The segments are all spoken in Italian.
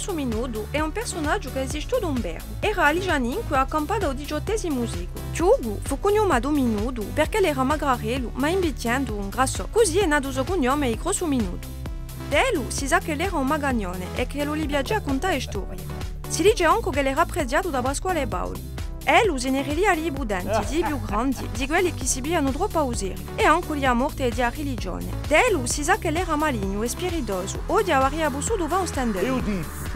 Grosso Minuto è un personaggio che esiste da un berro. Era aligianinque accampato al XVIII secolo. Ciugu fu cognomato Minuto perché era magrarello, ma invecchiando un grasso. Così è nato il suo cognome il Grosso Minuto. Delu si sa che era un magagnone e che lo piaceva contare storie. Si dice anche che era apprezzato da Pasquale Paoli. Lui se ne relia agli budenti, di più grandi, di quelli che si biano troppo a usare, e anche gli morti e di religione. Delu si sa che era maligno e spiritoso, odiava riabusso dove un stand-up. E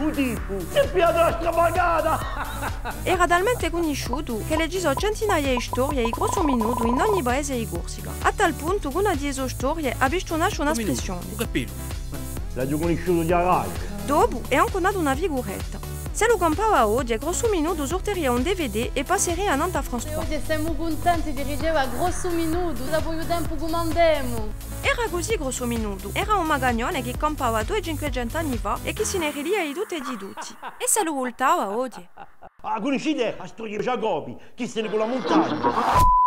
Udipo, si piada la stravagata! Era talmente conosciuto che leggiò centinaia di storie di Grosso Minuto in ogni paese di Corsica, a tal punto che una di queste storie ha visto nascere un'espressione. L'ho conosciuto di Rai. Dopo è anche nata una vigoretta. Se lo comprava oggi, Grosso Minuto sortirebbe un DVD e passerebbe a Nantes a France 3. Oggi siamo contenti di ricevere Grosso Minuto, dopo il tempo che mandiamo. Era così Grosso Minuto. Era un magagnone che campava 200-500 anni fa e che se ne ridia di tutti e di tutti. E se lo voltava oggi. Ah, conoscete la storia di Giacobbi, che se ne con la montagna?